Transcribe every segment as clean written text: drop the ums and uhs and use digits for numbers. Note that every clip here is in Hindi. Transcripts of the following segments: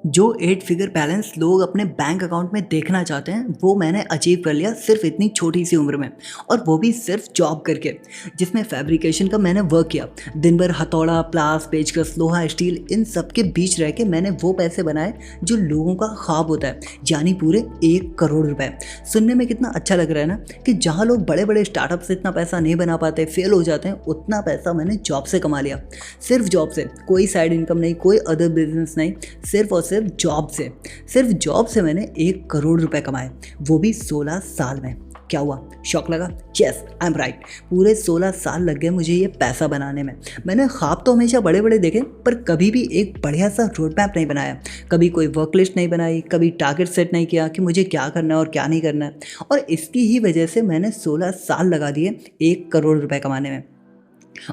जो 8 फिगर बैलेंस लोग अपने बैंक अकाउंट में देखना चाहते हैं वो मैंने अचीव कर लिया सिर्फ इतनी छोटी सी उम्र में, और वो भी सिर्फ जॉब करके, जिसमें फैब्रिकेशन का मैंने वर्क किया। दिन भर हथौड़ा, प्लास, पेचकस, लोहा, स्टील, इन सब के बीच रह के मैंने वो पैसे बनाए जो लोगों का ख्वाब होता है, यानी पूरे 1 करोड़ रुपए। सुनने में कितना अच्छा लग रहा है ना कि जहाँ लोग बड़े बड़े स्टार्टअप से इतना पैसा नहीं बना पाते, फेल हो जाते हैं, उतना पैसा मैंने जॉब से कमा लिया। सिर्फ जॉब से, कोई साइड इनकम नहीं, कोई अदर बिजनेस नहीं, सिर्फ और सिर्फ जॉब से मैंने 1 करोड़ रुपए कमाए, वो भी 16 साल में। क्या हुआ, शौक लगा? Yes, I am right. पूरे 16 साल लग गए मुझे ये पैसा बनाने में। मैंने ख्वाब तो हमेशा बड़े बड़े देखे, पर कभी भी एक बढ़िया सा रोड मैप नहीं बनाया, कभी कोई वर्क लिस्ट नहीं बनाई, कभी टारगेट सेट नहीं किया कि मुझे क्या करना है और क्या नहीं करना है। और इसकी ही वजह से मैंने 16 साल लगा दिए 1 करोड़ रुपए कमाने में,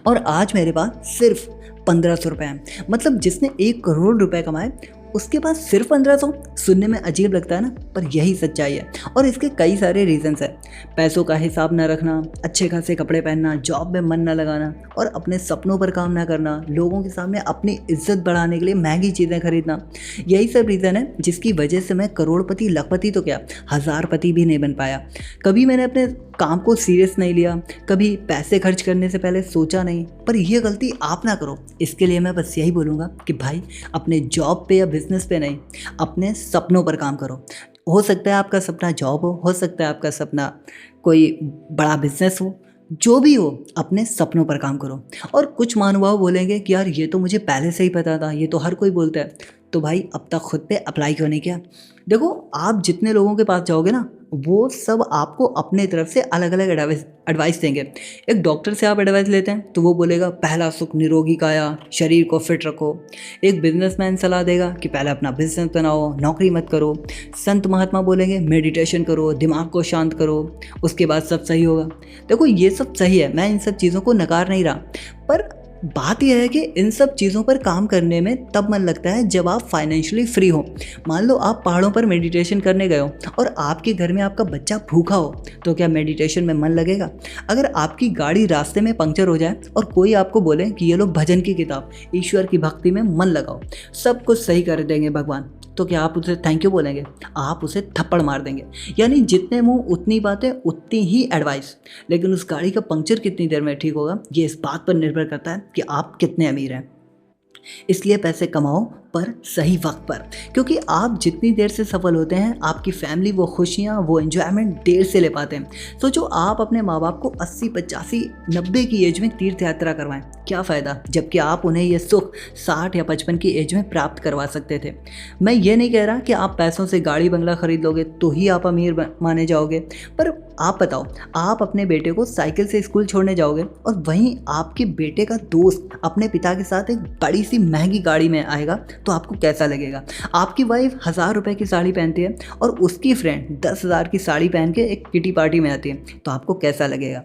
और आज मेरे पास सिर्फ 1500 रुपये हैं। मतलब जिसने 1 करोड़ रुपए कमाए उसके पास सिर्फ 1500। सुनने में अजीब लगता है ना, पर यही सच्चाई है। और इसके कई सारे रीजंस हैं। पैसों का हिसाब न रखना, अच्छे खासे कपड़े पहनना, जॉब में मन न लगाना, और अपने सपनों पर काम न करना, लोगों के सामने अपनी इज्जत बढ़ाने के लिए महंगी चीज़ें खरीदना, यही सब रीज़न है जिसकी वजह से मैं करोड़पति, लखपति तो क्या, हज़ारपति भी नहीं बन पाया। कभी मैंने अपने काम को सीरियस नहीं लिया, कभी पैसे खर्च करने से पहले सोचा नहीं। पर यह गलती आप ना करो। इसके लिए मैं बस यही बोलूँगा कि भाई, अपने जॉब पे या बिजनेस पे नहीं, अपने सपनों पर काम करो। हो सकता है आपका सपना जॉब हो सकता है आपका सपना कोई बड़ा बिजनेस हो, जो भी हो, अपने सपनों पर काम करो। और कुछ महानुभाव बोलेंगे कि यार ये तो मुझे पहले से ही पता था, ये तो हर कोई बोलता है। तो भाई, अब तक खुद पे अप्लाई क्यों नहीं किया? देखो, आप जितने लोगों के पास जाओगे ना, वो सब आपको अपने तरफ से अलग अलग एडवाइस देंगे। एक डॉक्टर से आप एडवाइस लेते हैं तो वो बोलेगा पहला सुख निरोगी काया, शरीर को फिट रखो। एक बिजनेसमैन सलाह देगा कि पहले अपना बिजनेस बनाओ, नौकरी मत करो। संत महात्मा बोलेंगे मेडिटेशन करो, दिमाग को शांत करो, उसके बाद सब सही होगा। देखो, ये सब सही है, मैं इन सब चीज़ों को नकार नहीं रहा, पर बात यह है कि इन सब चीज़ों पर काम करने में तब मन लगता है जब आप फाइनेंशियली फ्री हो। मान लो आप पहाड़ों पर मेडिटेशन करने गए हो और आपके घर में आपका बच्चा भूखा हो, तो क्या मेडिटेशन में मन लगेगा? अगर आपकी गाड़ी रास्ते में पंक्चर हो जाए और कोई आपको बोले कि ये लो भजन की किताब, ईश्वर की भक्ति में मन लगाओ, सब कुछ सही कर देंगे भगवान, तो क्या आप उसे थैंक यू बोलेंगे? आप उसे थप्पड़ मार देंगे। यानी जितने मुंह उतनी बातें, उतनी ही एडवाइस। लेकिन उस गाड़ी का पंक्चर कितनी देर में ठीक होगा, ये इस बात पर निर्भर करता है कि आप कितने अमीर हैं। इसलिए पैसे कमाओ, पर सही वक्त पर, क्योंकि आप जितनी देर से सफल होते हैं, आपकी फैमिली वो खुशियाँ, वो एंजॉयमेंट देर से ले पाते हैं। सोचो, आप अपने माँ बाप को 80, 85, 90 की एज में तीर्थ यात्रा करवाएं, क्या फ़ायदा, जबकि आप उन्हें ये सुख 60 या 55 की एज में प्राप्त करवा सकते थे। मैं ये नहीं कह रहा कि आप पैसों से गाड़ी बंगला खरीद लोगे तो ही आप अमीर माने जाओगे, पर आप बताओ, आप अपने बेटे को साइकिल से स्कूल छोड़ने जाओगे और वहीं आपके बेटे का दोस्त अपने पिता के साथ एक बड़ी सी महंगी गाड़ी में आएगा, तो आपको कैसा लगेगा? आपकी वाइफ 1000 रुपए की साड़ी पहनती है और उसकी फ्रेंड 10,000 की साड़ी पहन के एक किटी पार्टी में आती है, तो आपको कैसा लगेगा?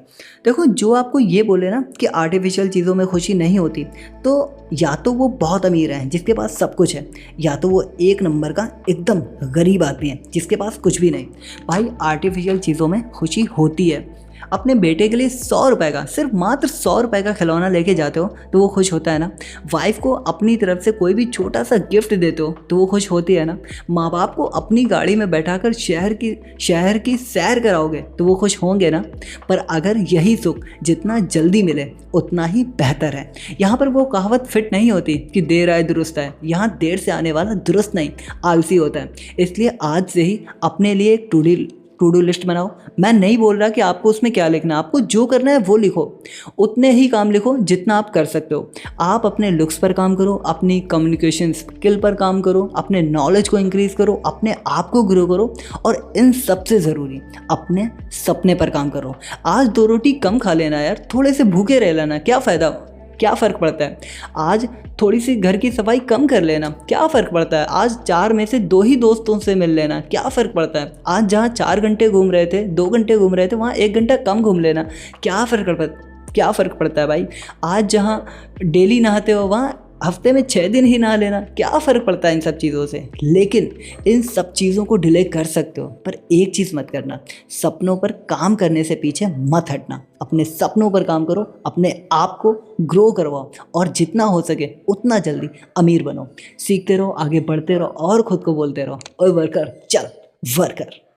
देखो, जो आपको ये बोले ना कि आर्टिफिशियल चीज़ों में खुशी नहीं होती, तो या तो वो बहुत अमीर है जिसके पास सब कुछ है, या तो वो एक नंबर का एकदम गरीब आदमी है जिसके पास कुछ भी नहीं। भाई, आर्टिफिशियल चीज़ों में खुशी होती है। अपने बेटे के लिए 100 रुपए का, सिर्फ मात्र 100 रुपए का खिलौना लेके जाते हो तो वो खुश होता है ना। वाइफ को अपनी तरफ से कोई भी छोटा सा गिफ्ट देते हो तो वो खुश होती है ना। माँ बाप को अपनी गाड़ी में बैठाकर शहर की सैर कराओगे तो वो खुश होंगे ना। पर अगर यही सुख जितना जल्दी मिले उतना ही बेहतर है। यहाँ पर वो कहावत फिट नहीं होती कि देर आए दुरुस्त आए। यहाँ देर से आने वाला दुरुस्त नहीं, आलसी होता है। इसलिए आज से ही अपने लिए एक टू डू लिस्ट बनाओ। मैं नहीं बोल रहा कि आपको उसमें क्या लिखना, आपको जो करना है वो लिखो, उतने ही काम लिखो जितना आप कर सकते हो। आप अपने लुक्स पर काम करो, अपनी कम्युनिकेशन स्किल पर काम करो, अपने नॉलेज को इंक्रीज़ करो, अपने आप को ग्रो करो, और इन सबसे ज़रूरी अपने सपने पर काम करो। आज 2 रोटी कम खा लेना यार, थोड़े से भूखे रह लेना, क्या फ़ायदा, क्या फ़र्क पड़ता है? आज थोड़ी सी घर की सफाई कम कर लेना, क्या फ़र्क पड़ता है? आज 4 में से 2 ही दोस्तों से मिल लेना, क्या फ़र्क पड़ता है? आज जहाँ 4 घंटे घूम रहे थे, 2 घंटे घूम रहे थे, वहाँ 1 घंटा कम घूम लेना, क्या फ़र्क पड़ता है भाई? आज जहाँ डेली नहाते हो, वहाँ हफ्ते में 6 दिन ही नहा लेना, क्या फ़र्क पड़ता है इन सब चीज़ों से। लेकिन इन सब चीज़ों को डिले कर सकते हो, पर एक चीज़ मत करना, सपनों पर काम करने से पीछे मत हटना। अपने सपनों पर काम करो, अपने आप को ग्रो करवाओ और जितना हो सके उतना जल्दी अमीर बनो। सीखते रहो, आगे बढ़ते रहो और खुद को बोलते रहो, ओए वर्कर चल वर्कर।